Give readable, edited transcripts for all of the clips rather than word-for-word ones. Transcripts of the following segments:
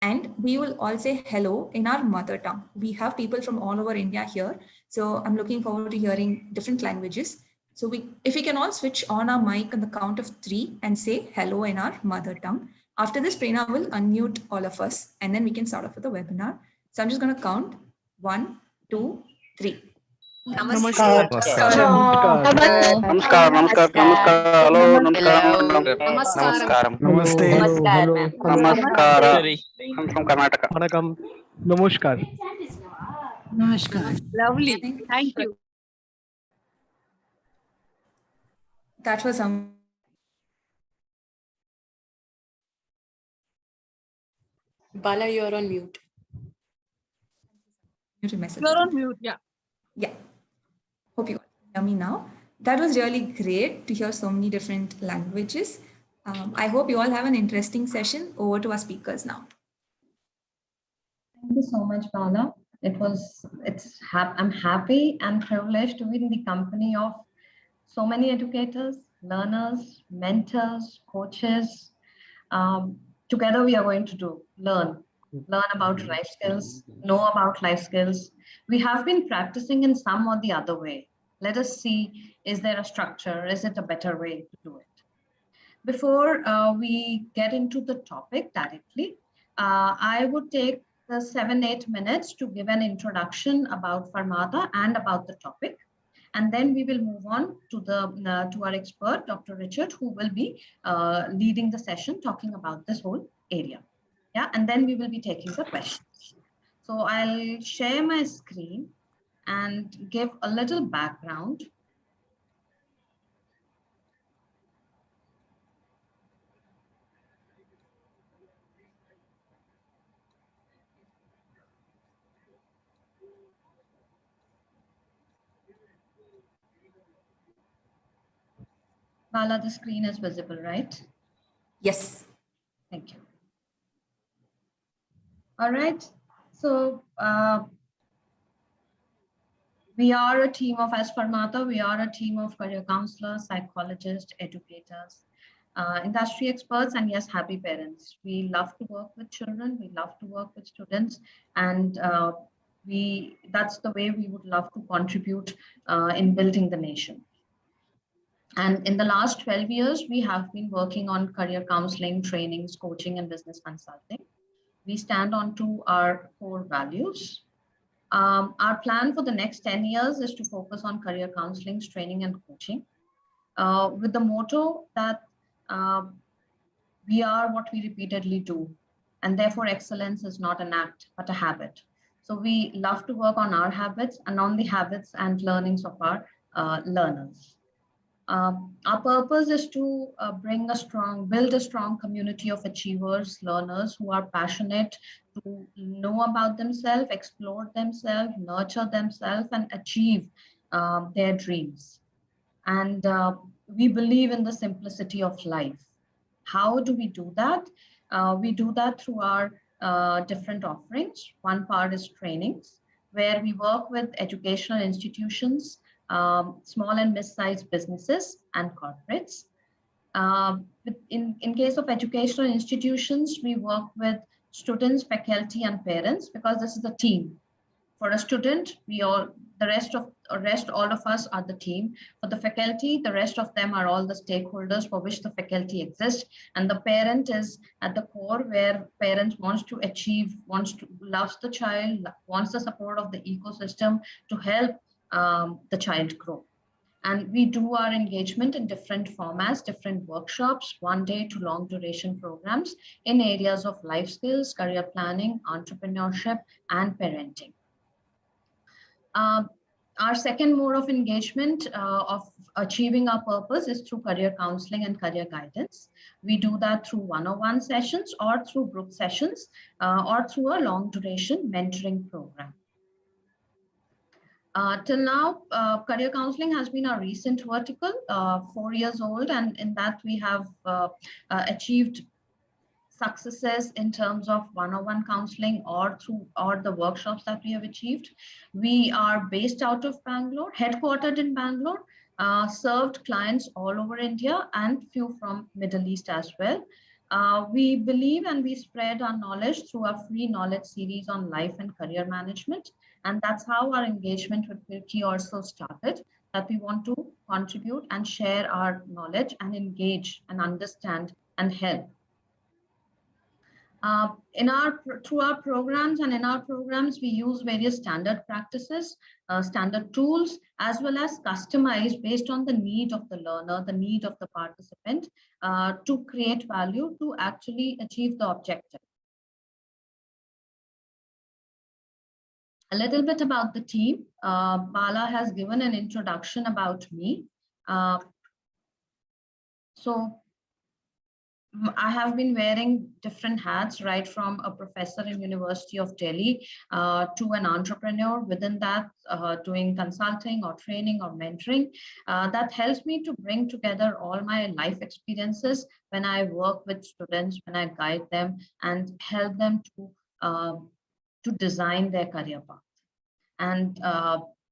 And we will all say hello in our mother tongue. We have people from all over India here. So I'm looking forward to hearing different languages. So if we can all switch on our mic on the count of 3 and say hello in our mother tongue. After this, Prerna will unmute all of us and then we can start off with the webinar. So I'm just going to count 1, 2, 3. Namaskar. Namaskar. Namaskar. Namaskar. Hello. Namaskaram, madam. Namaskaram. Namaste. Hello. Namaskara. I'm from Karnataka. Vanakkam. Namaskar. Namaskar. Lovely. Thank you. That was Bala, you're on mute. message. You're on mute, yeah. Yeah. Hope you can hear me now. That was really great to hear so many different languages. I hope you all have an interesting session. Over to our speakers now. Thank you so much, Bala. I'm happy and privileged to be in the company of so many educators, learners, mentors, coaches. Together we are going to learn about life skills, know about life skills. We have been practicing in some or the other way. Let us see, is there a structure? Is it a better way to do it? Before we get into the topic directly, I would take the 7-8 minutes to give an introduction about Farmata and about the topic. And then we will move on to our expert, Dr. Richard, who will be leading the session, talking about this whole area. Yeah, and then we will be taking the questions. So I'll share my screen and give a little background. Bala, the screen is visible, right? Yes. Thank you. All right. So we are a team of, as Farmata, we are a team of career counselors, psychologists, educators, industry experts, and yes, happy parents. We love to work with children. We love to work with students, and that's the way we would love to contribute in building the nation. And in the last 12 years, we have been working on career counseling, trainings, coaching, and business consulting. We stand on to our core values. Our plan for the next 10 years is to focus on career counseling, training, and coaching with the motto that we are what we repeatedly do. And therefore, excellence is not an act, but a habit. So we love to work on our habits and on the habits and learnings of our learners. Our purpose is to build a strong community of achievers, learners who are passionate to know about themselves, explore themselves, nurture themselves, and achieve their dreams. And we believe in the simplicity of life. How do we do that? We do that through our different offerings. One part is trainings, where we work with educational institutions, small and mid-sized businesses and corporates. In case of educational institutions, we work with students, faculty, and parents, because this is a team. For a student, all of us are the team. For the faculty, the rest of them are all the stakeholders for which the faculty exists. And the parent is at the core, where parents wants to achieve, loves the child, wants the support of the ecosystem to help the child grow. And we do our engagement in different formats, different workshops, 1 day to long duration programs in areas of life skills, career planning, entrepreneurship, and parenting. Our second mode of engagement of achieving our purpose is through career counseling and career guidance. We do that through one-on-one sessions or through group sessions or through a long duration mentoring program. Till now, career counseling has been our recent vertical, 4 years old, and in that we have achieved successes in terms of one-on-one counseling or the workshops that we have achieved. We are based out of Bangalore, headquartered in Bangalore, served clients all over India and few from Middle East as well. We believe and we spread our knowledge through our free knowledge series on life and career management. And that's how our engagement with Phirki also started, that we want to contribute and share our knowledge and engage and understand and help. Through our programs and in our programs, we use various standard practices, standard tools, as well as customized based on the need of the learner, the need of the participant, to create value to actually achieve the objective. A little bit about the team. Bala has given an introduction about me. So I have been wearing different hats, right from a professor in University of Delhi to an entrepreneur. Within that, doing consulting or training or mentoring. That helps me to bring together all my life experiences when I work with students, when I guide them and help them to design their career path. And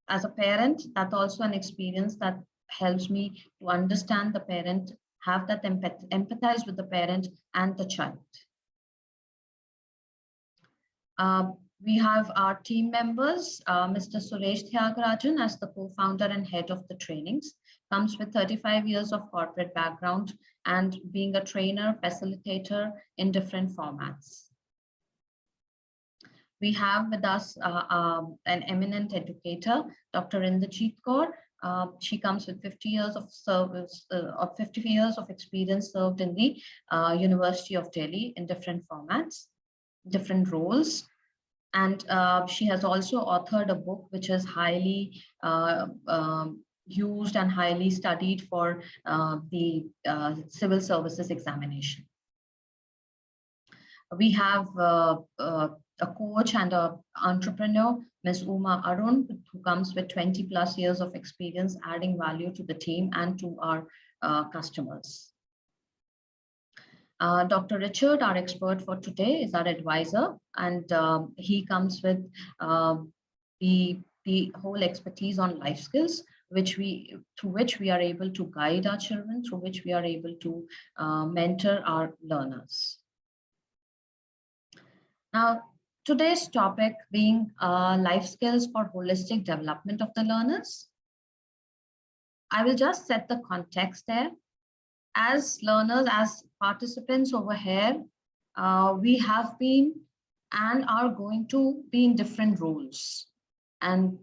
as a parent, that's also an experience that helps me to understand the parent, have that empathize with the parent and the child. We have our team members, Mr. Suresh Tyagarajan as the co-founder and head of the trainings, comes with 35 years of corporate background and being a trainer, facilitator in different formats. We have with us an eminent educator, Dr. Inderjeet Kaur. She comes with 50 years of service, 50 years of experience served in the University of Delhi in different formats, different roles. And she has also authored a book which is highly used and highly studied for the civil services examination. We have a coach and an entrepreneur, Ms. Uma Arun, who comes with 20 plus years of experience adding value to the team and to our customers. Dr. Richard, our expert for today, is our advisor, and he comes with the whole expertise on life skills, through which we are able to guide our children, through which we are able to mentor our learners. Now, today's topic being life skills for holistic development of the learners. I will just set the context there. As learners, as participants over here, we have been and are going to be in different roles. And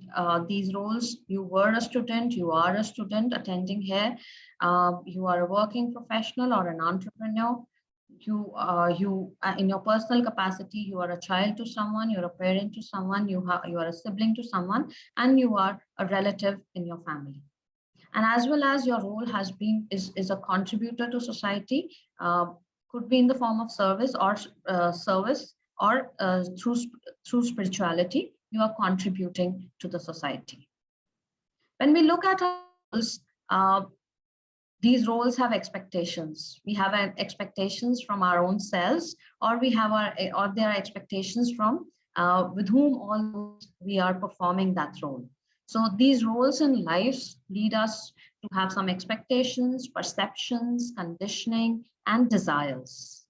these roles, you were a student, you are a student attending here, you are a working professional or an entrepreneur. You in your personal capacity, you are a child to someone, you're a parent to someone, you are a sibling to someone, and you are a relative in your family. And as well as your role is a contributor to society, could be in the form of service or through spirituality, you are contributing to the society. When we look at our roles, these roles have expectations. We have expectations from our own selves, or there are expectations from with whom all we are performing that role. So these roles in life lead us to have some expectations, perceptions, conditioning, and desires.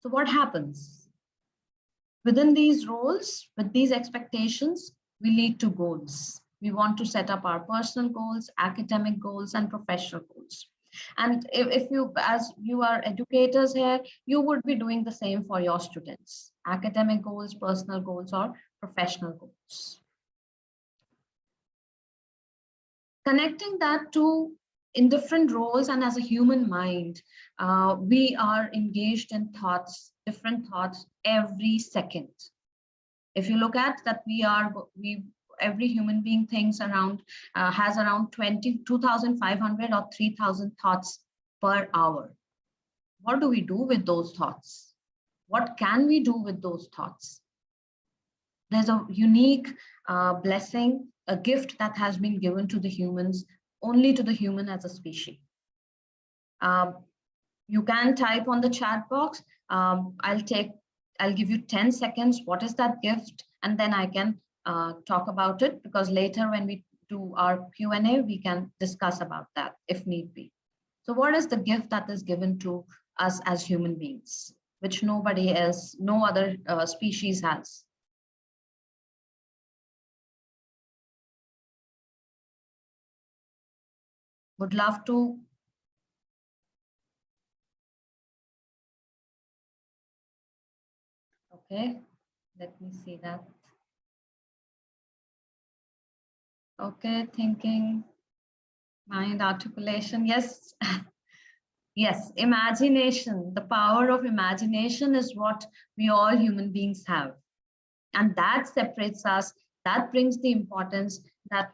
So what happens? Within these roles, with these expectations, we lead to goals. We want to set up our personal goals, academic goals, and professional goals. And if you, as you are educators here, you would be doing the same for your students, academic goals, personal goals, or professional goals. Connecting that to in different roles and as a human mind, we are engaged in thoughts, different thoughts every second. If you look at that, every human being thinks around, has around 2,500 or 3,000 thoughts per hour. What do we do with those thoughts? What can we do with those thoughts? There's a unique blessing, a gift that has been given to the humans, only to the human as a species. You can type on the chat box. I'll give you 10 seconds. What is that gift? And then I can talk about it, because later when we do our Q&A, we can discuss about that if need be. So what is the gift that is given to us as human beings, which nobody else, no other species has. Would love to. Okay, let me see that. Okay, thinking, mind, articulation. Yes. Yes, imagination. The power of imagination is what we all human beings have. And that separates us. That brings the importance that,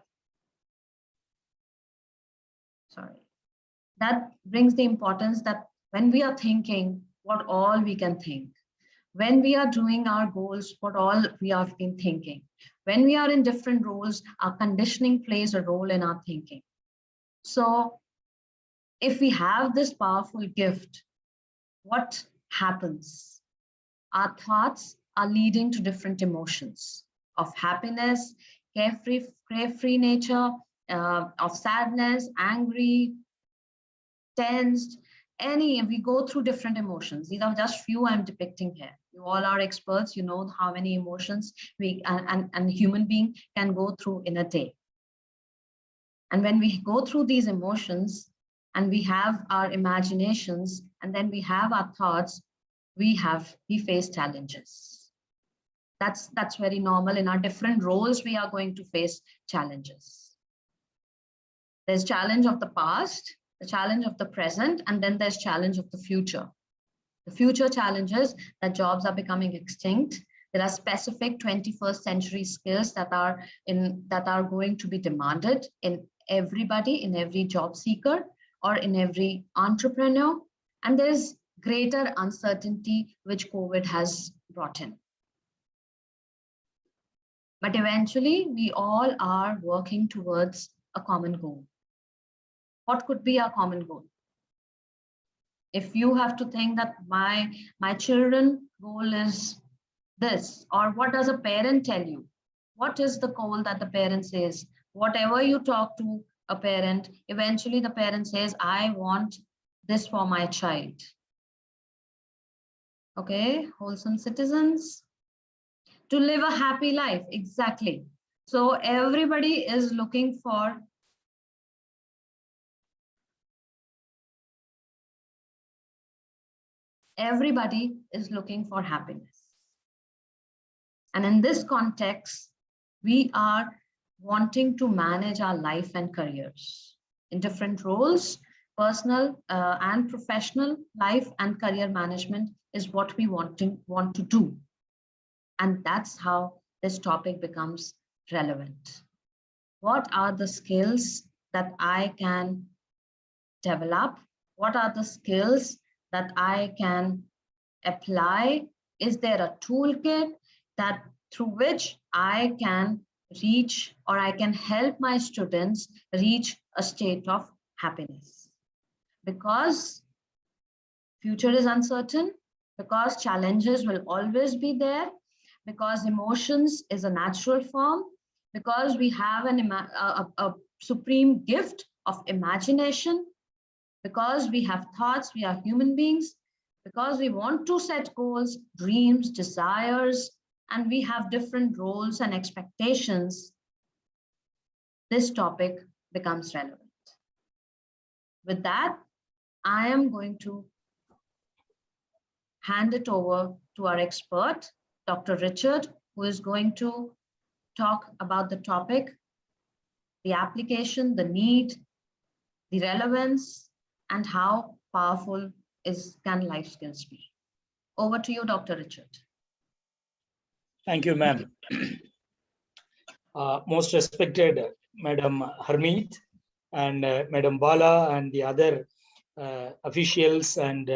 that brings the importance that when we are thinking, what all we can think. When we are doing our goals, what all we have been thinking. When we are in different roles, our conditioning plays a role in our thinking. So if we have this powerful gift, what happens? Our thoughts are leading to different emotions of happiness, carefree nature, of sadness, angry, tensed, we go through different emotions. These are just few I'm depicting here. You all are experts, you know how many emotions and human being can go through in a day. And when we go through these emotions and we have our imaginations and then we have our thoughts, we face challenges. That's very normal. In our different roles, we are going to face challenges. There's challenge of the past, the challenge of the present, and then there's challenge of the future. The future challenges that jobs are becoming extinct. There are specific 21st century skills that are going to be demanded in everybody, in every job seeker or in every entrepreneur. And there's greater uncertainty which COVID has brought in. But eventually, we all are working towards a common goal. What could be our common goal? If you have to think that my children goal is this, or what does a parent tell you? What is the goal that the parent says? Whatever you talk to a parent, eventually the parent says, I want this for my child. Okay, wholesome citizens. To live a happy life, exactly. So everybody is looking for happiness. And in this context, we are wanting to manage our life and careers in different roles. Personal and professional life and career management is what we want to do. And that's how this topic becomes relevant. What are the skills that I can develop? What are the skills that I can apply? Is there a toolkit that through which I can reach, or I can help my students reach a state of happiness? Because future is uncertain, because challenges will always be there, because emotions is a natural form, because we have a supreme gift of imagination, because we have thoughts, we are human beings, because we want to set goals, dreams, desires, and we have different roles and expectations, this topic becomes relevant. With that, I am going to hand it over to our expert, Dr. Richard, who is going to talk about the topic, the application, the need, the relevance, and how powerful can life skills be. Over to you, Dr. Richard. Thank you, ma'am. Most respected Madam Harmeet and Madam Bala and the other officials and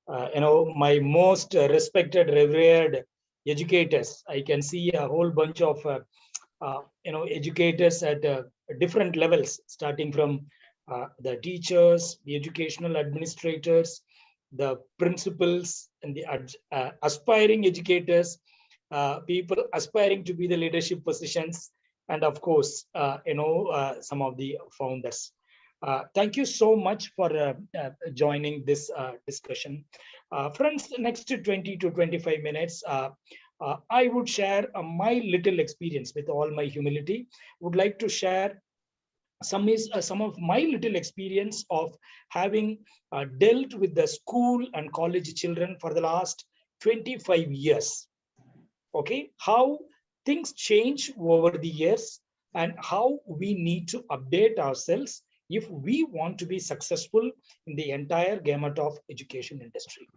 my most respected, revered educators. I can see a whole bunch of educators at different levels, starting from the teachers, the educational administrators, the principals, and the aspiring educators, people aspiring to be the leadership positions, and of course, some of the founders. Thank you so much for joining this discussion. Friends, next 20 to 25 minutes, I would share my little experience with all my humility. Would like to share some of my little experience of having dealt with the school and college children for the last 25 years. Okay, how things change over the years and how we need to update ourselves if we want to be successful in the entire gamut of education industry.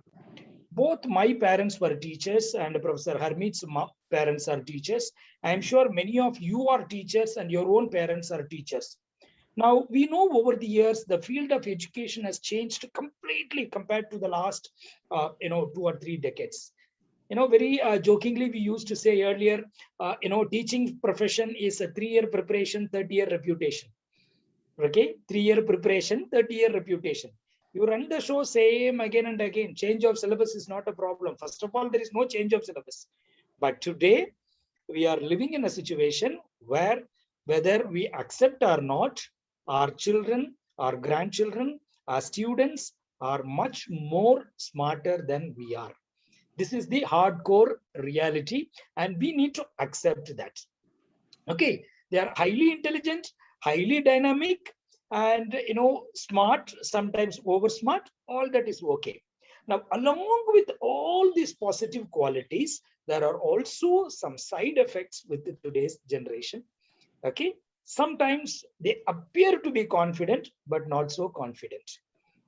Both my parents were teachers and Professor Harmeet's parents are teachers. I am sure many of you are teachers and your own parents are teachers. Now, we know over the years, the field of education has changed completely compared to the last, 2 or 3 decades. Very jokingly, we used to say earlier, teaching profession is a 3-year preparation, 30-year reputation. Okay, 3-year preparation, 30-year reputation. You run the show same again and again. Change of syllabus is not a problem. First of all, there is no change of syllabus. But today, we are living in a situation where whether we accept or not, our children, our grandchildren, our students are much more smarter than we are. This is the hardcore reality, and we need to accept that. Okay, they are highly intelligent, highly dynamic, and smart, sometimes over smart. All that is okay. Now, along with all these positive qualities, there are also some side effects with today's generation. Okay, sometimes they appear to be confident, but not so confident.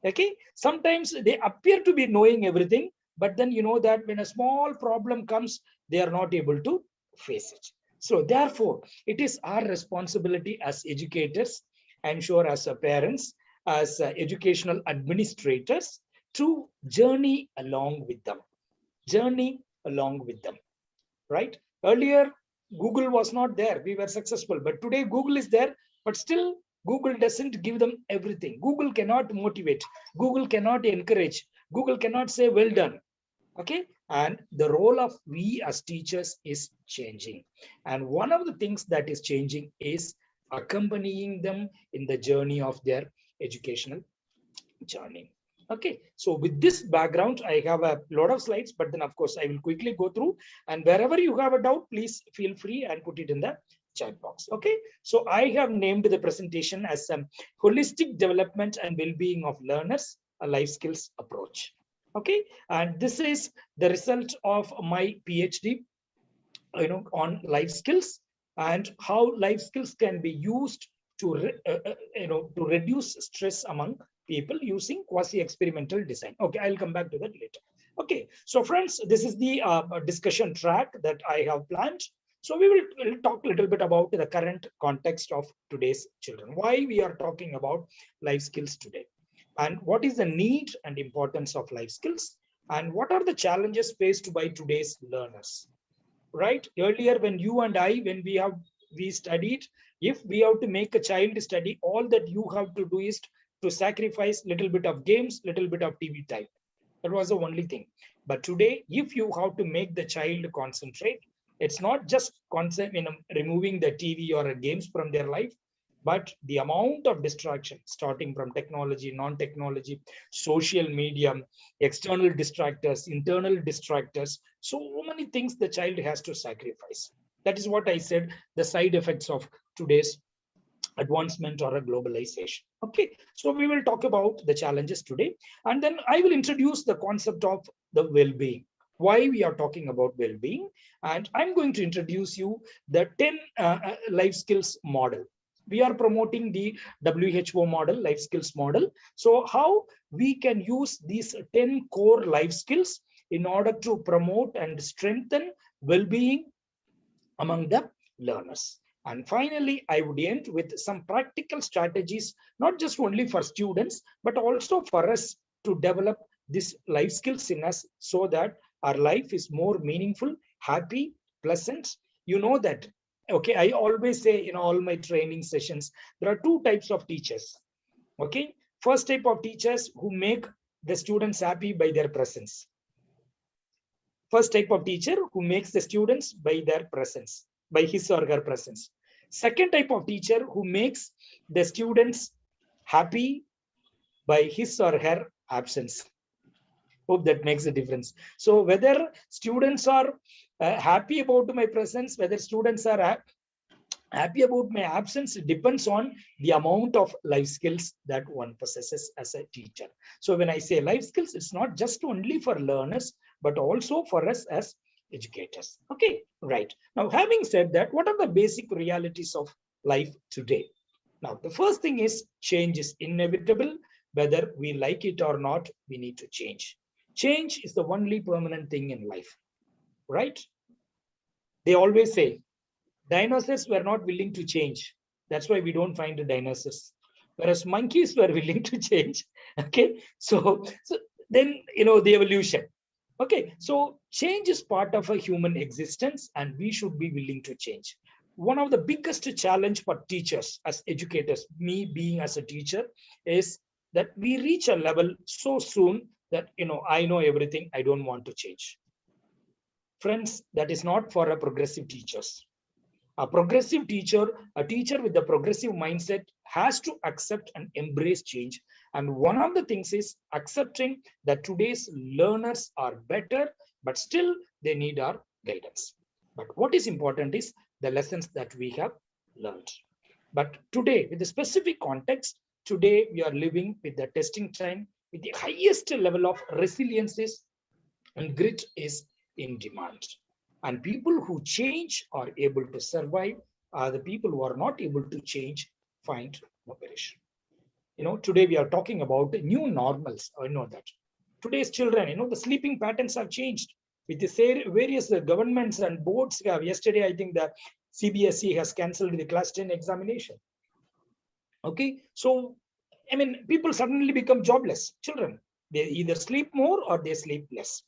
Okay, sometimes they appear to be knowing everything, but then you know that when a small problem comes, they are not able to face it. So therefore, it is our responsibility as educators, I'm sure as parents, as educational administrators, to journey along with them. Journey along with them, right? Earlier, Google was not there. We were successful, but today Google is there, but still Google doesn't give them everything. Google cannot motivate. Google cannot encourage. Google cannot say, well done. Okay, and the role of we as teachers is changing. And one of the things that is changing is accompanying them in the journey of their educational journey. Okay, so with this background, I have a lot of slides, but then of course I will quickly go through, and wherever you have a doubt, please feel free and put it in the chat box. Okay, so I have named the presentation as holistic development and well-being of learners, a life skills approach. Okay, and this is the result of my PhD, on life skills and how life skills can be used to, to reduce stress among people using quasi-experimental design. Okay, I'll come back to that later. Okay, so friends, this is the discussion track that I have planned. So we'll talk a little bit about the current context of today's children, why we are talking about life skills today, and what is the need and importance of life skills, and what are the challenges faced by today's learners. Right? Earlier, when you and I, when we studied, if we have to make a child study, all that you have to do is to sacrifice little bit of games, little bit of TV time. That was the only thing. But today, if you have to make the child concentrate, it's not just removing the TV or games from their life, but the amount of distraction, starting from technology, non-technology, social media, external distractors, internal distractors, so many things the child has to sacrifice. That is what I said, the side effects of today's advancement or a globalization. Okay, so we will talk about the challenges today, and then I will introduce the concept of the well-being, why we are talking about well-being, and I'm going to introduce you the 10 life skills model. We are promoting the WHO model, life skills model. So how we can use these 10 core life skills in order to promote and strengthen well-being among the learners. And finally, I would end with some practical strategies, not just only for students, but also for us to develop these life skills in us so that our life is more meaningful, happy, pleasant. You know that. Okay, I always say in all my training sessions, there are 2 types of teachers. Okay, first type of teachers who make the students happy by their presence. First type of teacher who makes the students by their presence, by his or her presence. Second type of teacher who makes the students happy by his or her absence. Hope that makes a difference. So whether students are happy about my presence, whether students are happy about my absence, depends on the amount of life skills that one possesses as a teacher. So when I say life skills, it's not just only for learners, but also for us as educators. Okay, right. Now, having said that, what are the basic realities of life today? Now, the first thing is change is inevitable. Whether we like it or not, we need to change. Change is the only permanent thing in life, right? They always say, dinosaurs were not willing to change. That's why we don't find the dinosaurs. Whereas monkeys were willing to change. Okay, so then, the evolution. Okay, so change is part of a human existence and we should be willing to change. One of the biggest challenge for teachers as educators, me being as a teacher, is that we reach a level so soon that, I know everything, I don't want to change. Friends, that is not for a progressive teachers. A progressive teacher, a teacher with a progressive mindset has to accept and embrace change. And one of the things is accepting that today's learners are better, but still they need our guidance. But what is important is the lessons that we have learned. But today, with the specific context, today we are living with the testing time, with the highest level of resilience and grit is in demand. And people who change are able to survive. The people who are not able to change find no perish. Today we are talking about new normals. I know that today's children, the sleeping patterns have changed with the various governments and boards. Yesterday, I think the CBSE has cancelled the class 10 examination. Okay, so people suddenly become jobless. Children, they either sleep more or they sleep less.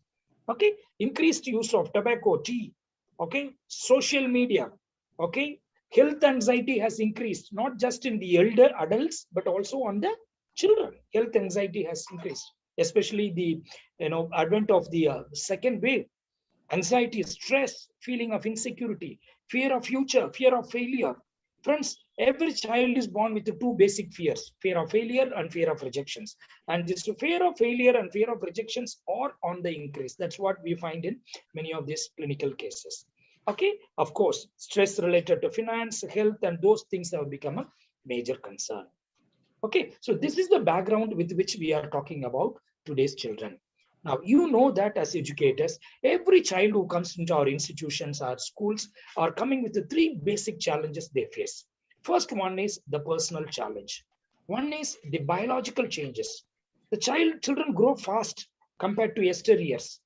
Okay, increased use of tobacco, tea, okay, social media, okay, health anxiety has increased, not just in the elder adults, but also on the children. Health anxiety has increased, especially the advent of the second wave. Anxiety, stress, feeling of insecurity, fear of future, fear of failure. Friends, every child is born with the two basic fears, fear of failure and fear of rejections. And this fear of failure and fear of rejections are on the increase. That's what we find in many of these clinical cases. Okay, of course, stress related to finance, health, and those things have become a major concern. Okay, so this is the background with which we are talking about today's children. Now, you know that as educators, every child who comes into our institutions, our schools, are coming with the three basic challenges they face. First one is the personal challenge. One is the biological changes. The children grow fast compared to yesteryears,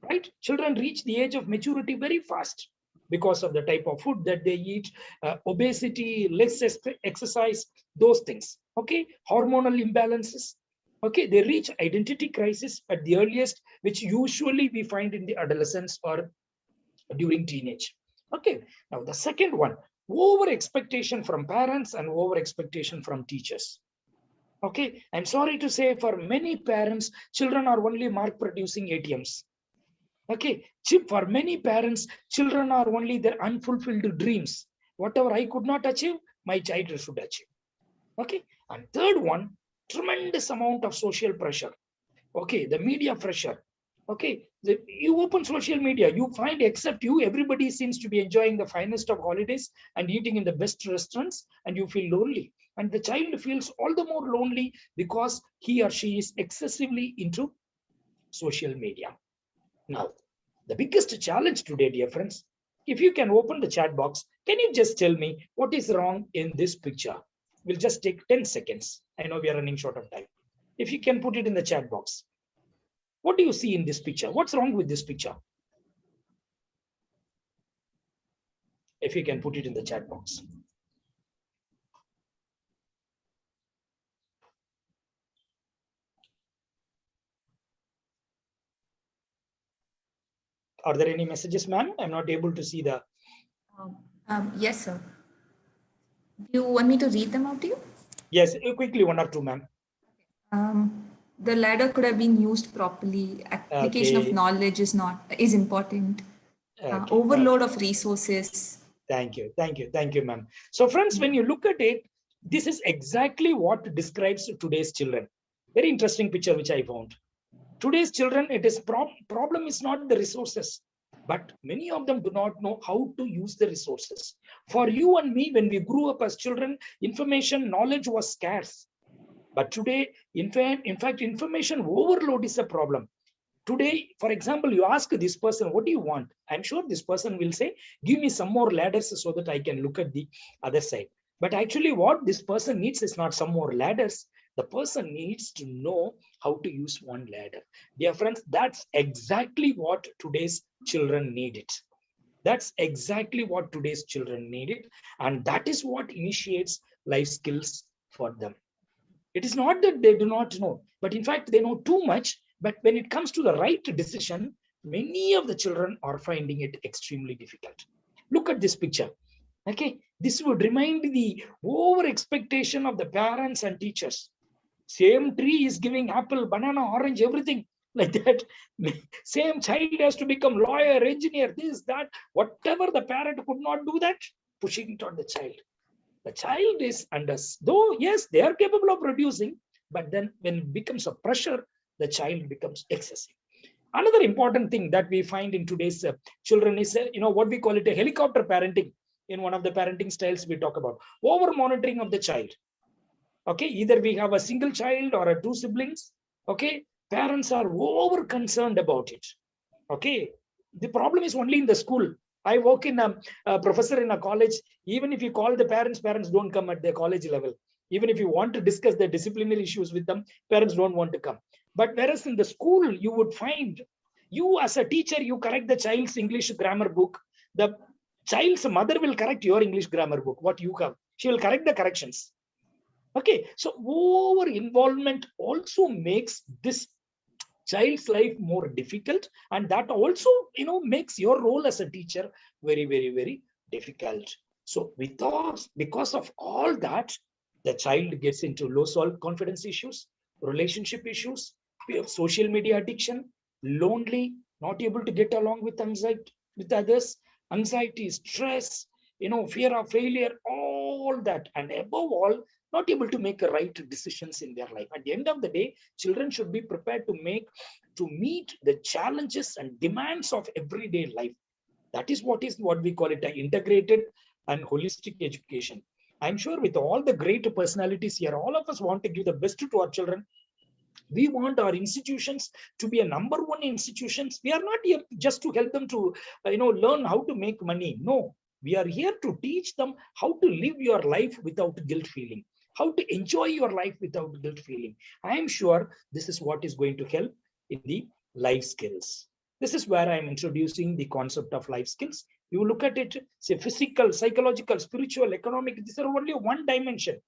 right? Children reach the age of maturity very fast because of the type of food that they eat, obesity, less exercise, those things. Okay, hormonal imbalances. Okay, they reach identity crisis at the earliest, which usually we find in the adolescence or during teenage. Okay, now the second one, over expectation from parents and over expectation from teachers. Okay, I'm sorry to say, for many parents, children are only mark producing ATMs. Okay, for many parents, children are only their unfulfilled dreams. Whatever I could not achieve, my child should achieve. Okay, and third one, tremendous amount of social pressure. Okay, the media pressure. Okay, you open social media, you find except you, everybody seems to be enjoying the finest of holidays and eating in the best restaurants, and you feel lonely. And the child feels all the more lonely because he or she is excessively into social media. Now, the biggest challenge today, dear friends, if you can open the chat box, can you just tell me what is wrong in this picture? We'll just take 10 seconds. I know we are running short of time. If you can put it in the chat box. What do you see in this picture? What's wrong with this picture? If you can put it in the chat box. Are there any messages, ma'am? I'm not able to see the... Yes, sir. Do you want me to read them out to you? Yes, quickly, one or two, ma'am. The ladder could have been used properly. Application of knowledge is important. Overload of resources. Thank you, ma'am. So friends, when you look at it, This is exactly what describes today's children. Very interesting picture which I found. Today's children, it is problem is not the resources, but many of them do not know how to use the resources. For you and me, when we grew up as children, information, knowledge was scarce. But today, in fact, information overload is a problem. Today, for example, you ask this person, what do you want? I'm sure this person will say, give me some more ladders so that I can look at the other side. But actually what this person needs is not some more ladders. The person needs to know how to use one ladder. Dear friends, that's exactly what today's children need it. That's exactly what today's children need it. And that is what initiates life skills for them. It is not that they do not know, but in fact, they know too much. But when it comes to the right decision, many of the children are finding it extremely difficult. Look at this picture. Okay, this would remind the over expectation of the parents and teachers. Same tree is giving apple, banana, orange, everything like that. Same child has to become lawyer, engineer, this, that, whatever the parent could not do that, pushing it on the child. The child is under, though, yes, they are capable of producing, but then when it becomes a pressure, the child becomes excessive. Another important thing that we find in today's children is, what we call it a helicopter parenting. In one of the parenting styles, we talk about over monitoring of the child. Okay, either we have a single child or two siblings. Okay, parents are over concerned about it. Okay, the problem is only in the school. I work in a professor in a college. Even if you call the parents don't come at the college level. Even if you want to discuss the disciplinary issues with them, parents don't want to come. But whereas in the school, you would find, you as a teacher, you correct the child's English grammar book. The child's mother will correct your English grammar book, what you have. She will correct the corrections. Okay, so over involvement also makes this child's life more difficult, and that also makes your role as a teacher very, very, very difficult. So because of all that, the child gets into low self-confidence issues, relationship issues, social media addiction, lonely, not able to get along with anxiety with others, anxiety, stress, fear of failure, all that, and above all, not able to make the right decisions in their life. At the end of the day, children should be prepared to meet the challenges and demands of everyday life. That is what we call it, an integrated and holistic education. I'm sure with all the great personalities here, all of us want to give the best to our children. We want our institutions to be a number one institutions. We are not here just to help them to learn how to make money. No, we are here to teach them how to live your life without guilt feeling, how to enjoy your life without guilt feeling. I am sure this is what is going to help in the life skills. This is where I am introducing the concept of life skills. You look at it, say physical, psychological, spiritual, economic, these are only one dimension.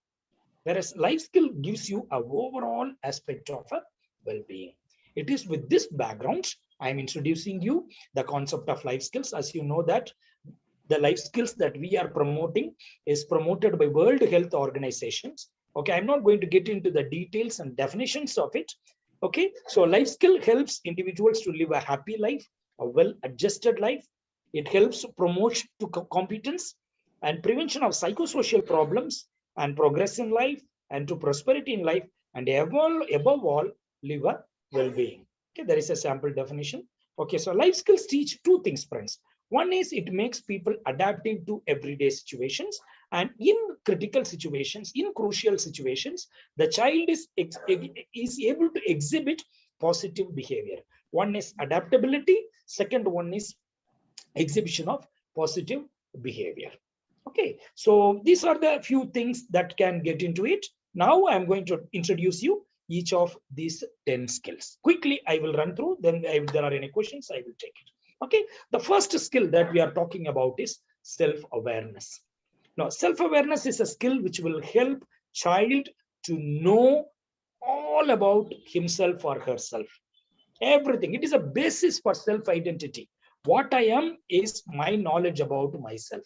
Whereas life skill gives you an overall aspect of a well-being. It is with this background, I am introducing you the concept of life skills. As you know that the life skills that we are promoting is promoted by World Health Organizations. Okay, I'm not going to get into the details and definitions of it. Okay, so life skill helps individuals to live a happy life, a well-adjusted life. It helps promote to competence and prevention of psychosocial problems and progress in life and to prosperity in life, and above all, live a well-being. Okay, there is a sample definition. Okay, so life skills teach two things, friends. One is it makes people adaptive to everyday situations, and in critical situations, in crucial situations, the child is able to exhibit positive behavior. One is adaptability. Second one is exhibition of positive behavior. Okay, so these are the few things that can get into it. Now I'm going to introduce you each of these 10 skills. Quickly, I will run through, then if there are any questions, I will take it. Okay, the first skill that we are talking about is self-awareness. Now, self-awareness is a skill which will help child to know all about himself or herself. Everything. It is a basis for self-identity. What I am is my knowledge about myself.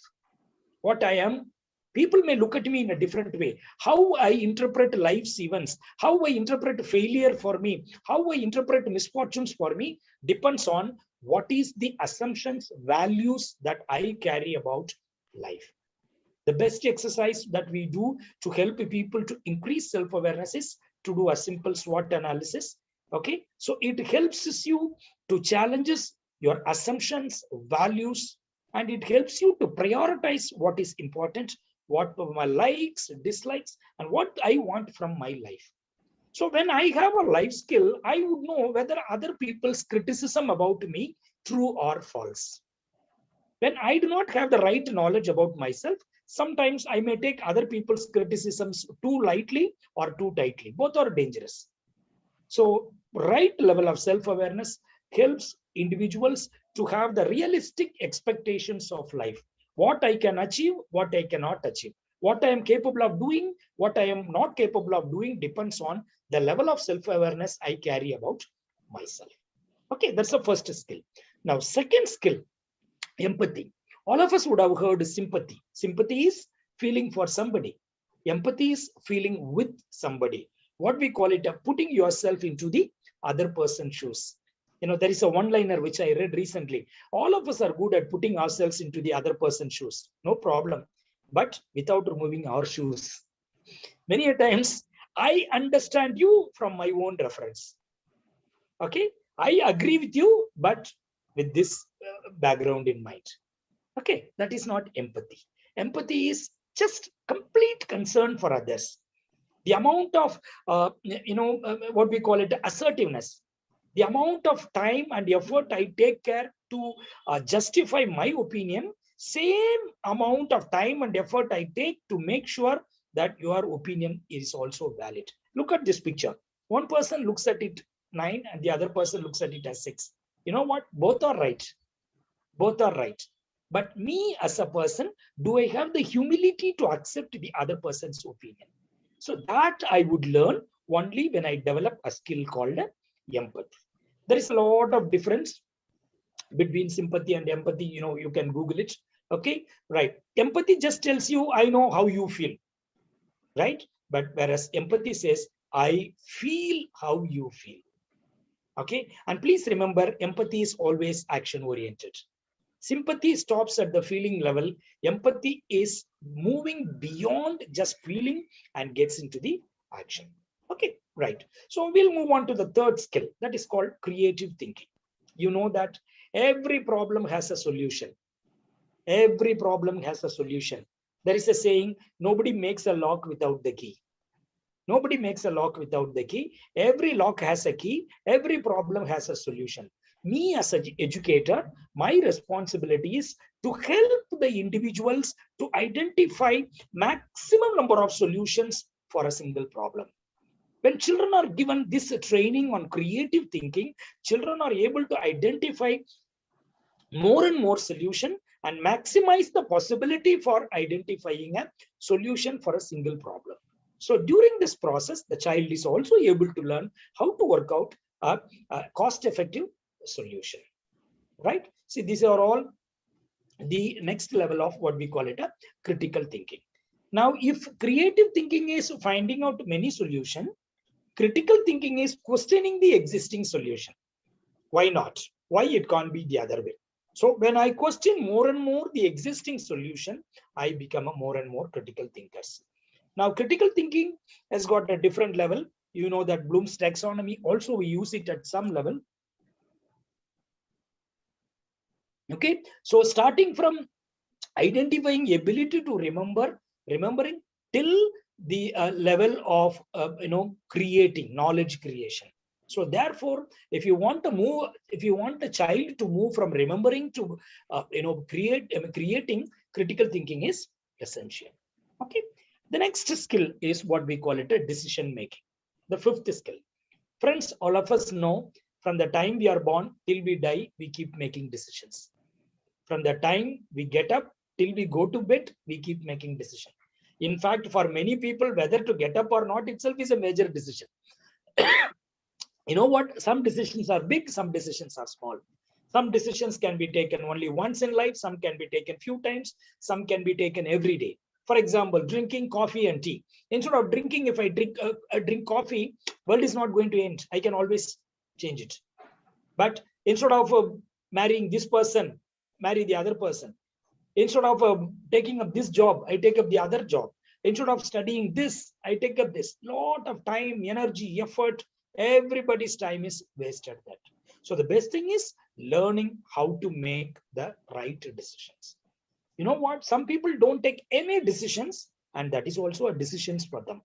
What I am, people may look at me in a different way. How I interpret life's events, how I interpret failure for me, how I interpret misfortunes for me depends on what is the assumptions, values that I carry about life. The best exercise that we do to help people to increase self-awareness is to do a simple SWOT analysis. Okay, so it helps you to challenge your assumptions, values, and it helps you to prioritize what is important, what are my likes, dislikes, and what I want from my life. So when I have a life skill, I would know whether other people's criticism about me true or false. When I do not have the right knowledge about myself, sometimes I may take other people's criticisms too lightly or too tightly. Both are dangerous. So right level of self-awareness helps individuals to have the realistic expectations of life. What I can achieve, what I cannot achieve. What I am capable of doing, what I am not capable of doing depends on the level of self-awareness I carry about myself. Okay, that's the first skill. Now, second skill, empathy. All of us would have heard sympathy. Sympathy is feeling for somebody. Empathy is feeling with somebody. What we call it, putting yourself into the other person's shoes. You know, there is a one-liner which I read recently. All of us are good at putting ourselves into the other person's shoes. No problem. But without removing our shoes. Many a times, I understand you from my own reference. Okay, I agree with you, but with this background in mind. Okay, that is not empathy. Empathy is just complete concern for others. The amount of, what we call it, assertiveness. The amount of time and effort I take care to justify my opinion, same amount of time and effort I take to make sure that your opinion is also valid. Look at this picture. One person looks at it 9 and the other person looks at it as 6. You know what? Both are right. Both are right. But me as a person, do I have the humility to accept the other person's opinion? So that I would learn only when I develop a skill called empathy. There is a lot of difference between sympathy and empathy. You know, you can Google it. Okay, right. Empathy just tells you, I know how you feel, right? But whereas empathy says, I feel how you feel. Okay, and please remember, empathy is always action oriented. Sympathy stops at the feeling level. Empathy is moving beyond just feeling and gets into the action. Okay, right. So we'll move on to the third skill, that is called creative thinking. You know that every problem has a solution. Every problem has a solution. There is a saying, nobody makes a lock without the key. Nobody makes a lock without the key. Every lock has a key. Every problem has a solution. Me as an educator, my responsibility is to help the individuals to identify maximum number of solutions for a single problem. When children are given this training on creative thinking, children are able to identify more and more solution and maximize the possibility for identifying a solution for a single problem. So during this process, the child is also able to learn how to work out a cost-effective solution, right? See, these are all the next level of what we call it a critical thinking. Now, if creative thinking is finding out many solutions, critical thinking is questioning the existing solution. Why not? Why it can't be the other way? So when I question more and more the existing solution, I become a more and more critical thinkers. Now, critical thinking has got a different level. You know that Bloom's taxonomy, also we use it at some level. Okay, so starting from identifying ability to remembering till the level of creating, knowledge creation. So therefore, if you want to move, if you want a child to move from remembering to creating, critical thinking is essential. Okay, the next skill is what we call it a decision making. The fifth skill. Friends, all of us know from the time we are born till we die, we keep making decisions. From the time we get up till we go to bed, we keep making decisions. In fact, for many people, whether to get up or not itself is a major decision. You know what? Some decisions are big, some decisions are small. Some decisions can be taken only once in life, some can be taken few times, some can be taken every day. For example, drinking coffee and tea. Instead of drinking, if I drink coffee, world is not going to end. I can always change it. But instead of marrying this person, marry the other person. Instead of taking up this job, I take up the other job. Instead of studying this, I take up this. Lot of time, energy, effort, everybody's time is wasted that. So the best thing is learning how to make the right decisions. You know what? Some people don't take any decisions, and that is also a decisions for them.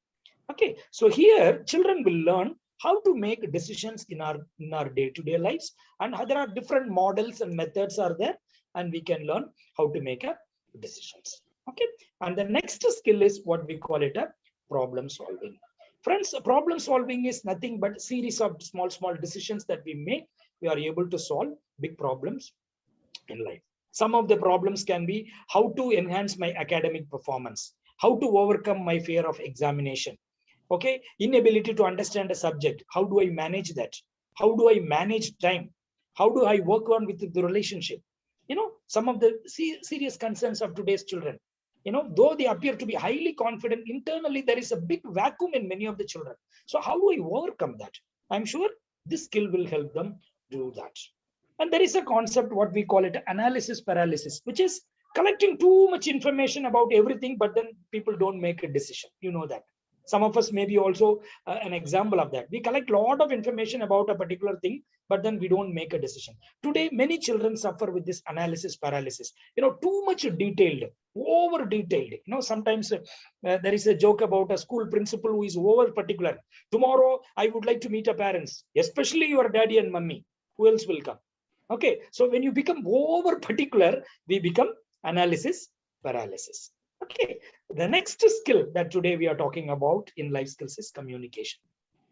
Okay, so here children will learn how to make decisions in our day-to-day lives, and there are different models and methods are there, and we can learn how to make a decisions. Okay, and the next skill is what we call it a problem solving. Friends, problem solving is nothing but a series of small decisions that we make. We are able to solve big problems in life. Some of the problems can be how to enhance my academic performance, how to overcome my fear of examination, okay, inability to understand a subject, how do I manage that, how do I manage time, how do I work on with the relationship. You know, some of the serious concerns of today's children, you know, though they appear to be highly confident, internally there is a big vacuum in many of the children. So how do I overcome that? I'm sure this skill will help them do that. And there is a concept, what we call it analysis paralysis, which is collecting too much information about everything, but then people don't make a decision. You know that. Some of us may be also an example of that. We collect a lot of information about a particular thing, but then we don't make a decision. Today, many children suffer with this analysis paralysis. You know, too much detailed, over detailed. You know, sometimes there is a joke about a school principal who is over particular. Tomorrow, I would like to meet a parents, especially your daddy and mummy. Who else will come? Okay, so when you become over particular, we become analysis paralysis. Okay, the next skill that today we are talking about in life skills is communication.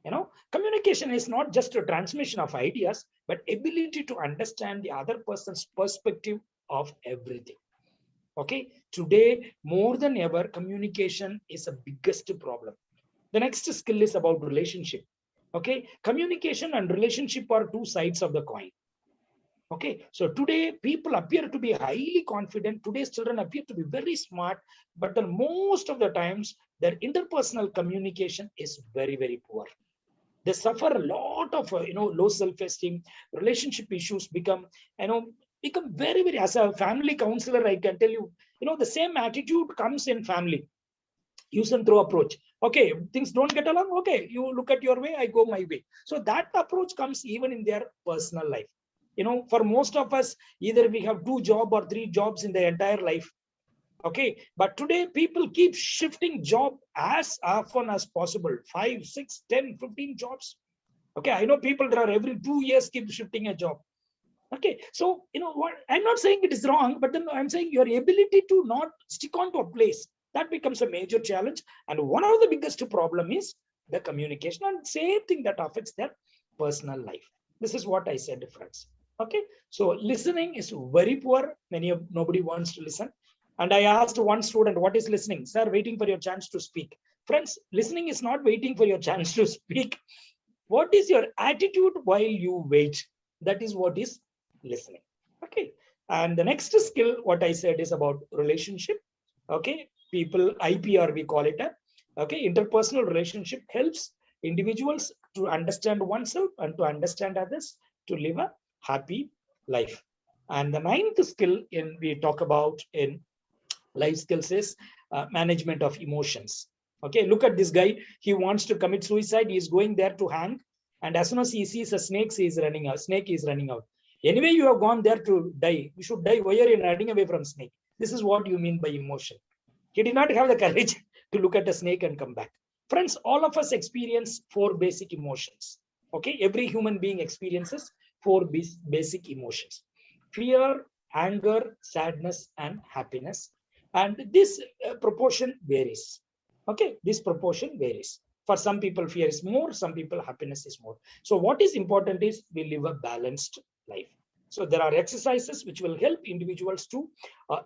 You know, communication is not just a transmission of ideas, but ability to understand the other person's perspective of everything. Okay, today more than ever, communication is the biggest problem. The next skill is about relationship. Okay, communication and relationship are two sides of the coin. Okay, so today people appear to be highly confident. Today's children appear to be very smart, but then most of the times their interpersonal communication is very, very poor. They suffer a lot of low self-esteem. Relationship issues become very, very. As a family counselor, I can tell you, the same attitude comes in family. Use and throw approach. Okay, things don't get along. Okay, you look at your way, I go my way. So that approach comes even in their personal life. For most of us, either we have 2 jobs or 3 jobs in the entire life. Okay, but today people keep shifting job as often as possible. 5, 6, 10, 15 jobs. Okay, I know people that are every 2 years keep shifting a job. Okay, so what I'm not saying it is wrong, but then I'm saying your ability to not stick on to a place, that becomes a major challenge. And one of the biggest problem is the communication, and same thing that affects their personal life. This is what I said, friends. Okay, so listening is very poor. Nobody wants to listen. And I asked one student, what is listening? Sir, waiting for your chance to speak. Friends, listening is not waiting for your chance to speak. What is your attitude while you wait? That is what is listening. Okay, and the next skill, what I said, is about relationship. Okay, people, IPR, we call it. Okay, interpersonal relationship helps individuals to understand oneself and to understand others, to live a happy life. And the 9th skill we talk about in life skills is management of emotions. Okay, look at this guy. He wants to commit suicide. He is going there to hang, and as soon as he sees a snake, he is running out. Snake is running out. Anyway, you have gone there to die. You should die. Why are you running away from snake? This is what you mean by emotion. He did not have the courage to look at a snake and come back. Friends, all of us experience 4 basic emotions. Okay, every human being experiences 4 basic emotions: fear, anger, sadness, and happiness. And this proportion varies. Okay, this proportion varies. For some people, fear is more, some people happiness is more. So what is important is we live a balanced life. So there are exercises which will help individuals to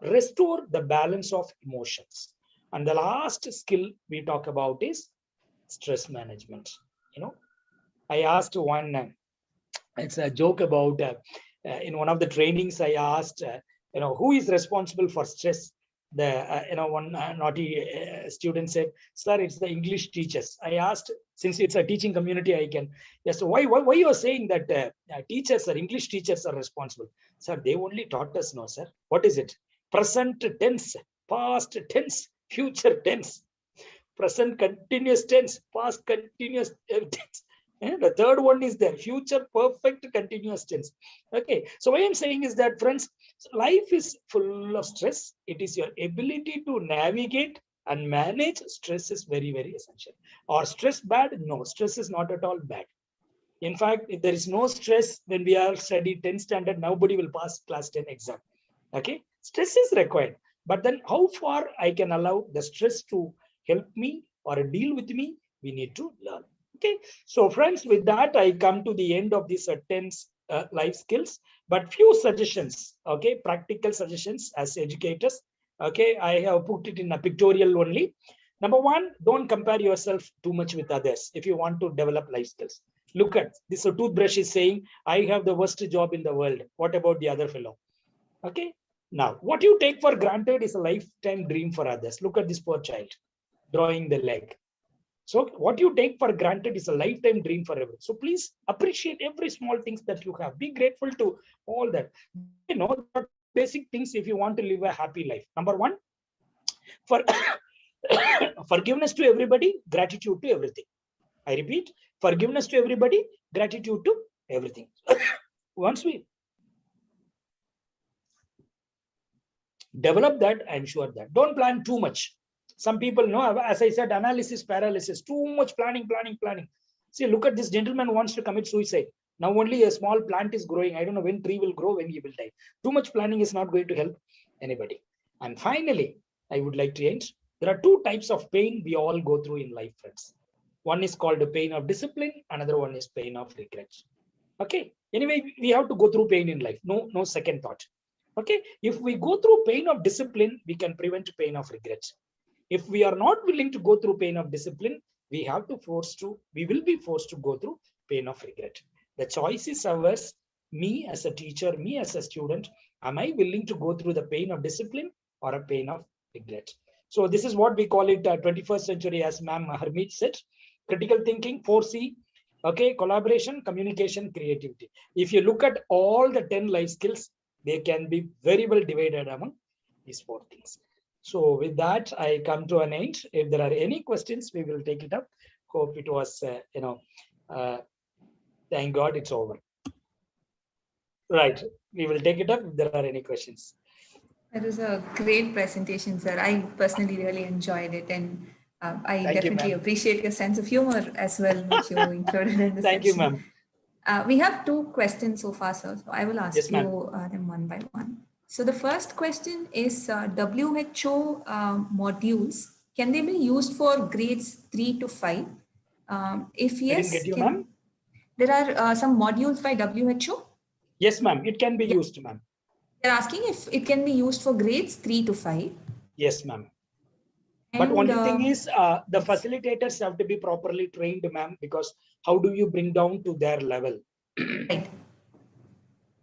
restore the balance of emotions. And the last skill we talk about is stress management. I asked one, it's a joke about, in one of the trainings, I asked, who is responsible for stress? One naughty student said, sir, it's the English teachers. I asked, since it's a teaching community, I can, yes, why you are saying that teachers or English teachers are responsible? Sir, they only taught us. No, sir. What is it? present tense, past tense, future tense, present continuous tense, past continuous tense. And the third one is there, future perfect continuous tense. Okay, so what I'm saying is that, friends, life is full of stress. It is your ability to navigate and manage stress is very, very essential. Or stress bad? No, stress is not at all bad. In fact, if there is no stress when we are studying 10th standard, nobody will pass class 10 exam. Okay, stress is required. But then how far I can allow the stress to help me or deal with me, we need to learn. Okay, so friends, with that, I come to the end of this 10 life skills, but few suggestions, okay, practical suggestions as educators. Okay, I have put it in a pictorial only. Number one, don't compare yourself too much with others if you want to develop life skills. Look at this, a toothbrush is saying, I have the worst job in the world. What about the other fellow? Okay, now what you take for granted is a lifetime dream for others. Look at this poor child drawing the leg. So what you take for granted is a lifetime dream for everyone. So please appreciate every small things that you have. Be grateful to all that. You know, basic things if you want to live a happy life. Number one, for forgiveness to everybody, gratitude to everything. I repeat, forgiveness to everybody, gratitude to everything. Once we develop that, ensure that. Don't plan too much. Some people know, as I said, analysis paralysis, too much planning. See, look at this gentleman wants to commit suicide. Now only a small plant is growing. I don't know when tree will grow, when he will die. Too much planning is not going to help anybody. And finally, I would like to end. There are two types of pain we all go through in life, friends. One is called the pain of discipline. Another one is pain of regret. Okay. Anyway, we have to go through pain in life. No second thought. Okay. If we go through pain of discipline, we can prevent pain of regret. If we are not willing to go through pain of discipline, we will be forced to go through pain of regret. The choice is ours. Me as a teacher, me as a student, am I willing to go through the pain of discipline or a pain of regret? So this is what we call it 21st century, as Ma'am Harmeet said, critical thinking, 4C, okay, collaboration, communication, creativity. If you look at all the 10 life skills, they can be very well divided among these 4 things. So with that, I come to an end. If there are any questions, we will take it up. Hope it was, thank God it's over. Right, we will take it up if there are any questions. That was a great presentation, sir. I personally really enjoyed it, and I definitely appreciate your sense of humor as well, which you included in the Thank you, ma'am. We have 2 questions so far, sir. So I will ask Yes, you them one by one. So the first question is WHO modules, can they be used for grades 3 to 5? If yes, I didn't get you, ma'am. There are some modules by WHO? Yes, ma'am. It can be used, ma'am. They're asking if it can be used for grades 3 to 5. Yes, ma'am. But only thing is the facilitators have to be properly trained, ma'am, because how do you bring down to their level? Right.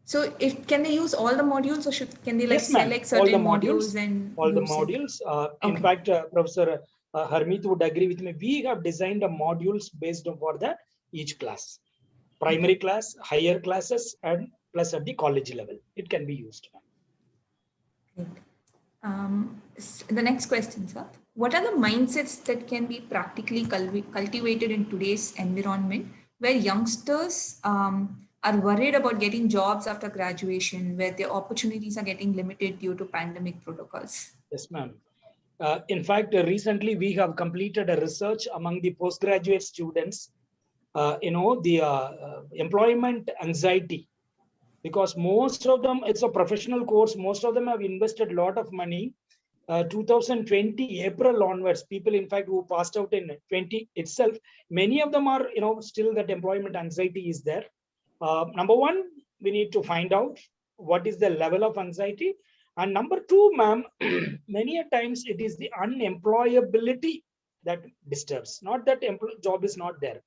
So can they use all the modules, or can they yes, select certain modules and all the modules? In fact, Professor Harmeet would agree with me. We have designed a modules based on for that each class, primary class, higher classes, and plus at the college level. It can be used. Great. The next question, sir. What are the mindsets that can be practically cultivated in today's environment where youngsters are worried about getting jobs after graduation, where their opportunities are getting limited due to pandemic protocols? Yes, ma'am. In fact, recently we have completed a research among the postgraduate students, the employment anxiety, because most of them, it's a professional course. Most of them have invested a lot of money. 2020 April onwards, people in fact who passed out in 20 itself, many of them are, still that employment anxiety is there. Number one, we need to find out what is the level of anxiety. And number two, ma'am, many a times it is the unemployability that disturbs, not that job is not there.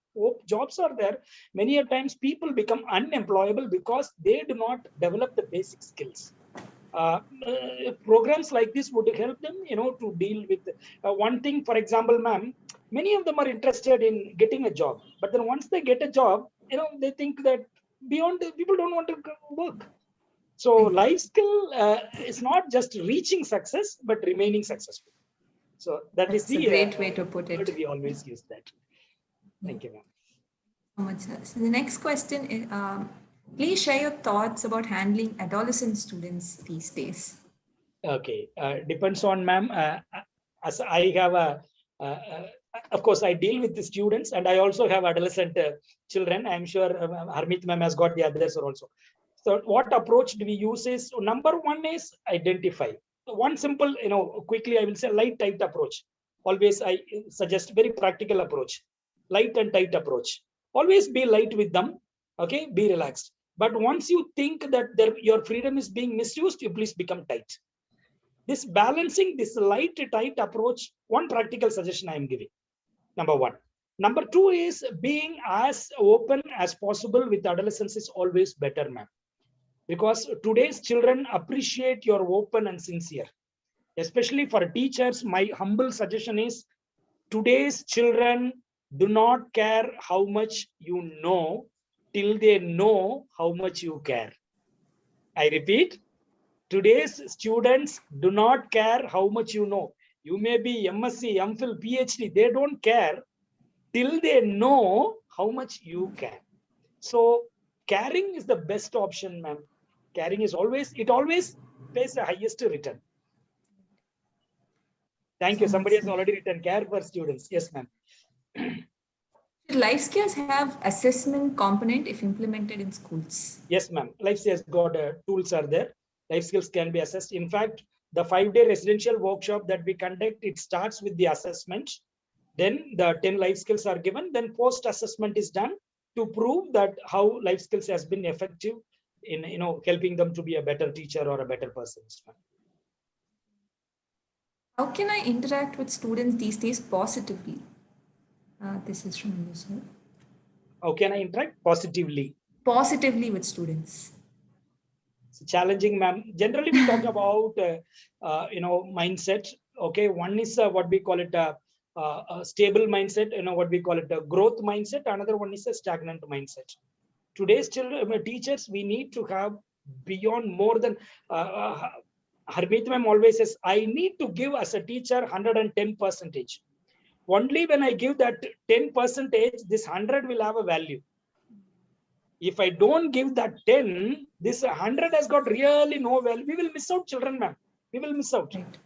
Jobs are there. Many a times people become unemployable because they do not develop the basic skills. Programs like this would help them, to deal with one thing. For example, ma'am, many of them are interested in getting a job, but then once they get a job, they think that beyond people don't want to work. So life skill is not just reaching success, but remaining successful. So that's a great way to put it. We always use that. Thank you, ma'am. So much, sir. So the next question is, please share your thoughts about handling adolescent students these days. Okay, depends on ma'am. As I have of course, I deal with the students, and I also have adolescent children. I'm sure Harmeet ma'am has got the others also. So what approach do we use is, number one is identify. One simple, quickly I will say light tight approach. Always I suggest very practical approach, light and tight approach. Always be light with them, okay, be relaxed. But once you think that your freedom is being misused, you please become tight. This balancing, this light tight approach, one practical suggestion I am giving, number one. Number two is being as open as possible with adolescents is always better, ma'am. Because today's children appreciate your open and sincere. Especially for teachers, my humble suggestion is, today's children do not care how much you know till they know how much you care. I repeat, today's students do not care how much you know. You may be MSc, MPhil, PhD, they don't care till they know how much you care. So caring is the best option, ma'am. Caring is always, it always pays the highest return. Thank you. Somebody has already written care for students. Yes, ma'am. Should life skills have assessment component if implemented in schools? Yes, ma'am. Life skills got tools are there. Life skills can be assessed. In fact, the 5-day residential workshop that we conduct, it starts with the assessment. Then the 10 life skills are given. Then post-assessment is done to prove that how life skills has been effective in helping them to be a better teacher or a better person. How can I interact with students these days positively? This is from you, sir. How can I interact positively? Positively with students. It's challenging, ma'am. Generally, we talk about mindset. Okay, one is what we call it a stable mindset. What we call it a growth mindset. Another one is a stagnant mindset. Today's children, teachers, we need to have beyond more than. Harmeet ma'am always says, I need to give as a teacher 110%. Only when I give that 10%, this 100 will have a value. If I don't give that 10, this 100 has got really no value. We will miss out children, ma'am. We will miss out. Right.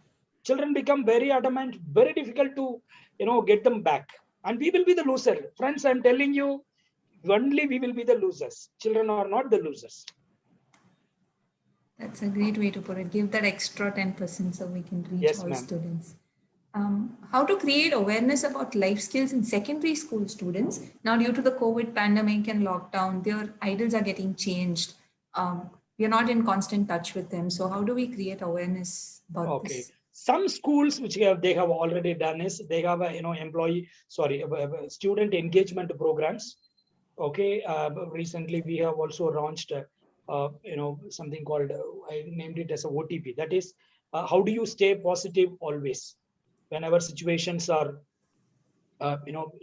Children become very adamant, very difficult to, get them back. And we will be the loser. Friends, I'm telling you, only we will be the losers. Children are not the losers. That's a great way to put it. Give that extra 10% so we can reach all students. How to create awareness about life skills in secondary school students. Now, due to the COVID pandemic and lockdown, their idols are getting changed. We are not in constant touch with them. So how do we create awareness about this? Some schools which they have already done is they have student engagement programs. Okay, recently we have also launched something called, I named it as a OTP. That is, how do you stay positive always? Whenever situations are,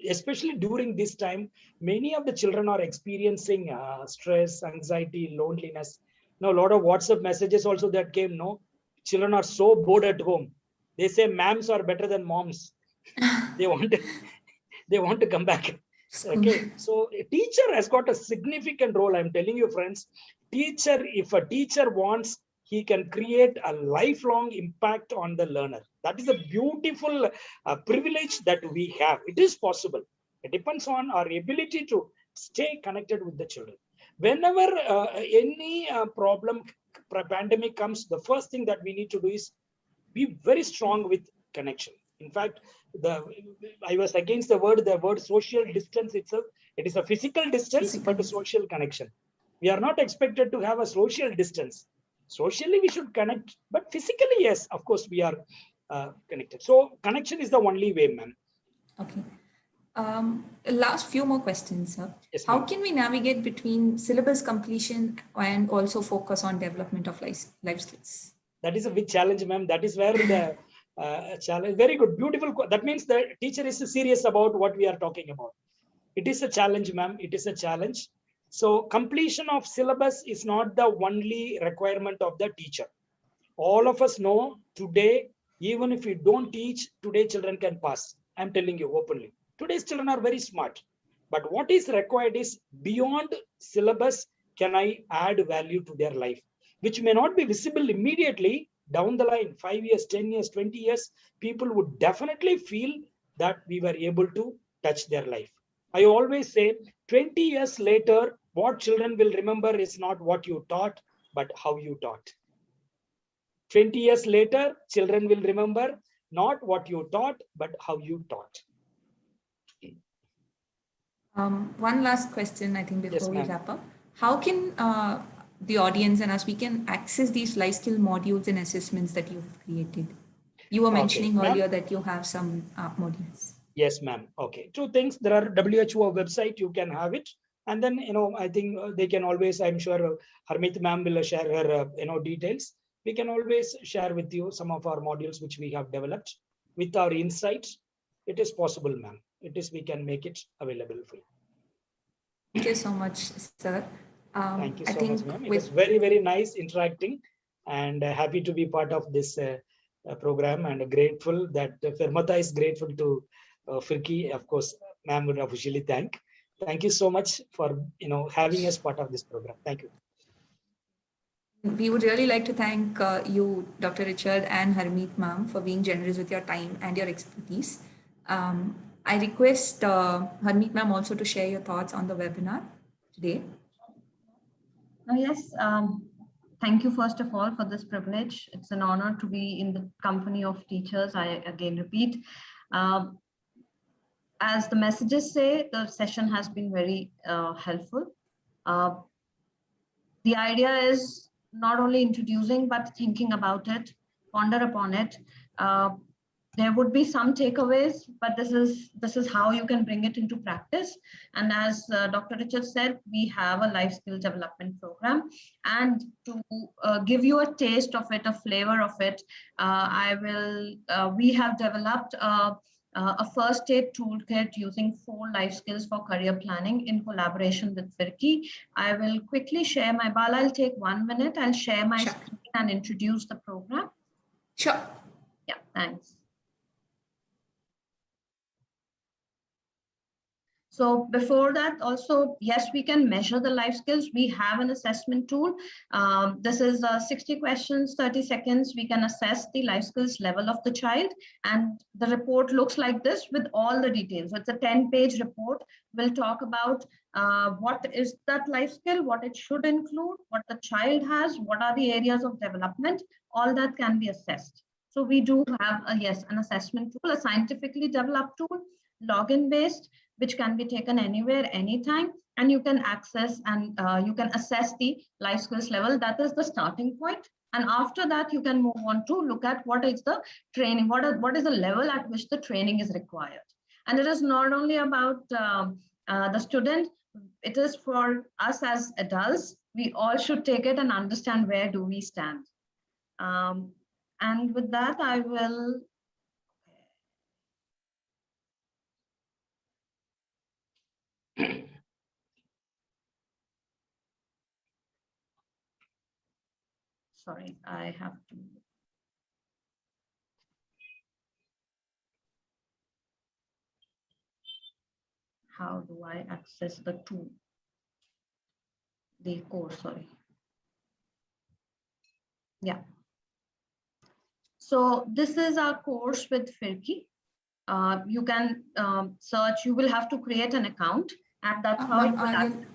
especially during this time, many of the children are experiencing stress, anxiety, loneliness. A lot of WhatsApp messages also that came, children are so bored at home. They say ma'ams are better than moms. They want to come back. Okay, so a teacher has got a significant role. I'm telling you, friends, if a teacher wants, he can create a lifelong impact on the learner. That is a beautiful privilege that we have. It is possible. It depends on our ability to stay connected with the children. Whenever any pandemic comes, the first thing that we need to do is be very strong with connection. In fact, I was against the word social distance itself. It is a physical distance, but a social connection. We are not expected to have a social distance. Socially, we should connect, but physically, yes, of course, we are connected. So connection is the only way, ma'am. Okay. Last few more questions, sir. Yes, how can we navigate between syllabus completion and also focus on development of life skills? That is a big challenge, ma'am. That is where the challenge. Very good, beautiful. That means the teacher is serious about what we are talking about. It is a challenge, ma'am. It is a challenge. So completion of syllabus is not the only requirement of the teacher. All of us know today, even if you don't teach, today children can pass. I'm telling you openly. Today's children are very smart. But what is required is beyond syllabus, can I add value to their life, which may not be visible immediately. Down the line, 5 years, 10 years, 20 years, people would definitely feel that we were able to touch their life. I always say 20 years later, what children will remember is not what you taught, but how you taught. 20 years later, children will remember not what you taught, but how you taught. One last question, I think, before Yes, we ma'am. wrap up. How can the audience and us, we can access these life skill modules and assessments that you've created? You were Okay, mentioning ma'am. earlier that you have some modules. Yes, ma'am. Okay. Two things. There are WHO website. You can have it. And then, I think they can always, I'm sure Harmeet ma'am will share her, details. We can always share with you some of our modules, which we have developed with our insights. It is possible, ma'am. It is, we can make it available for you. Thank you so much, sir. Thank you I so think much, ma'am. It was very, very nice interacting and happy to be part of this program, and grateful that Fermata is grateful to FIRCI. Of course, ma'am would officially thank. Thank you so much for having us part of this program. Thank you. we would really like to thank you, Dr. Richard and Harmeet ma'am, for being generous with your time and your expertise. I request Harmeet ma'am also to share your thoughts on the webinar today. Yes, thank you first of all for this privilege. It's an honor to be in the company of teachers. I again repeat, as the messages say, the session has been very helpful. The idea is not only introducing, but thinking about it, ponder upon it. There would be some takeaways, but this is how you can bring it into practice. And as Dr. Richard said, we have a life skill development program. And to give you a taste of it, a flavor of it, we have developed a first aid toolkit using 4 life skills for career planning in collaboration with FIRCI. I will quickly share my Bala. I'll take 1 minute. I'll share my screen and introduce the program. Sure. Yeah, thanks. So before that, also, yes, we can measure the life skills. We have an assessment tool. This is 60 questions, 30 seconds. We can assess the life skills level of the child. And the report looks like this with all the details. So it's a 10-page report. We'll talk about what is that life skill, what it should include, what the child has, what are the areas of development. All that can be assessed. So we do have, an assessment tool, a scientifically developed tool, login based, which can be taken anywhere, anytime, and you can access and you can assess the life skills level. That is the starting point. And after that, you can move on to look at what is the training, what is the level at which the training is required. And it is not only about the student, it is for us as adults. We all should take it and understand where do we stand. And with that, I will sorry, I have to. How do I access the tool? The course, sorry. Yeah. So this is our course with FIRCI. You can search, you will have to create an account, and that's how it will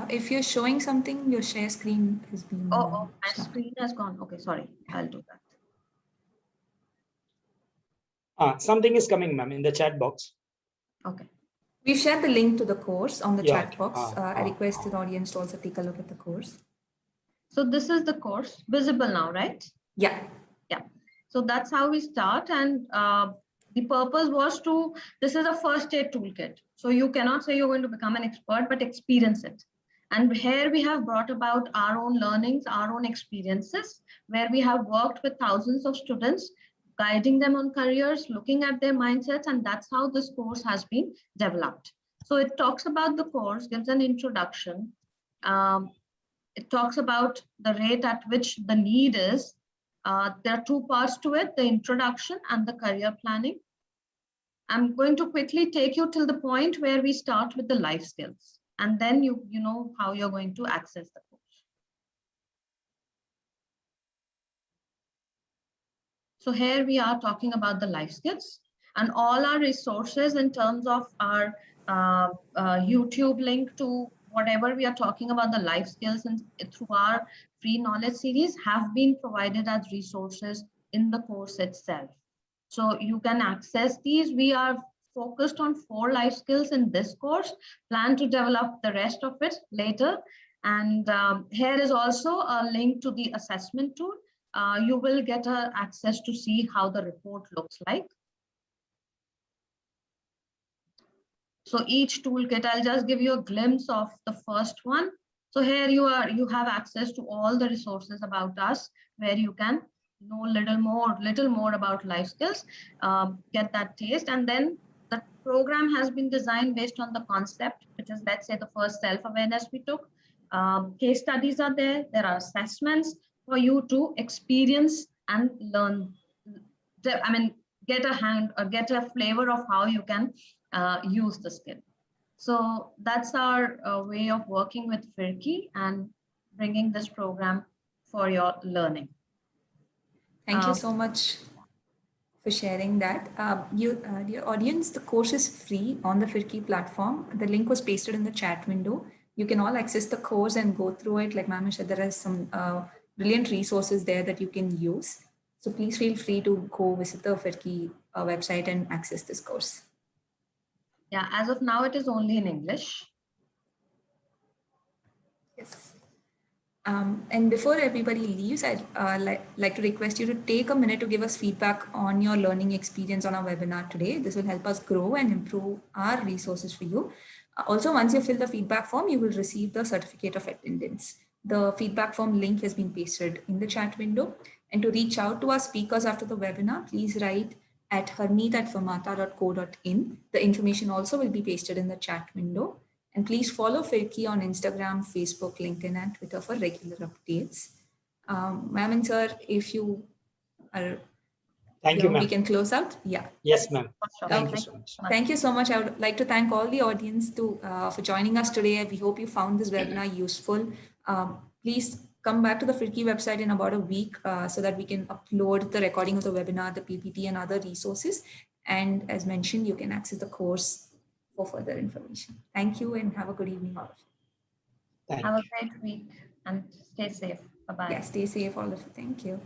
if you're showing something, your share screen has been. my screen has gone. Okay, sorry, I'll do that. Something is coming, ma'am, in the chat box. Okay. We've shared the link to the course on the Yeah, chat box. I request the audience to also take a look at the course. So this is the course, visible now, right? Yeah. Yeah. So that's how we start. And the purpose was to, this is a first aid toolkit. So you cannot say you're going to become an expert, but experience it. And here we have brought about our own learnings, our own experiences, where we have worked with thousands of students, guiding them on careers, looking at their mindsets, and that's how this course has been developed. So it talks about the course, gives an introduction. It talks about the rate at which the need is. There are two parts to it, the introduction and the career planning. I'm going to quickly take you till the point where we start with the life skills, and then you know how you're going to access the course. So here we are talking about the life skills, and all our resources in terms of our YouTube link to whatever we are talking about the life skills and through our free knowledge series have been provided as resources in the course itself. So you can access these. We are focused on 4 life skills in this course, plan to develop the rest of it later. And here is also a link to the assessment tool. You will get access to see how the report looks like. So each toolkit, I'll just give you a glimpse of the first one. So here you have access to all the resources about us, where you can know little more about life skills, get that taste. And then the program has been designed based on the concept, which is, let's say, the first self-awareness we took. Case studies are there. There are assessments for you to experience and learn. I mean, get a flavor of how you can use the skill. So that's our way of working with Firki and bringing this program for your learning. Thank you so much for sharing that. Dear audience, the course is free on the Firki platform. The link was pasted in the chat window. You can all access the course and go through it. Like Ma'am said, there are some brilliant resources there that you can use. So please feel free to go visit the Firki website and access this course. Yeah, as of now, it is only in English. Yes. And before everybody leaves, I'd like to request you to take a minute to give us feedback on your learning experience on our webinar today. This will help us grow and improve our resources for you. Also, once you fill the feedback form, you will receive the certificate of attendance. The feedback form link has been pasted in the chat window. And to reach out to our speakers after the webinar, please write at harmeet@fermata.co.in. The information also will be pasted in the chat window. And please follow Firki on Instagram, Facebook, LinkedIn, and Twitter for regular updates. Ma'am and sir, if you are, Thank you, ma'am. We can close out. Yeah. Yes, ma'am. Thank Okay. you so much. Thank you so much. I would like to thank all the audience for joining us today. We hope you found this webinar useful. Please come back to the Firki website in about a week so that we can upload the recording of the webinar, the PPT, and other resources. And as mentioned, you can access the course for further information. Thank you and have a good evening all of you. Have a great week and stay safe. Bye-bye. Yeah, stay safe all of you. Thank you.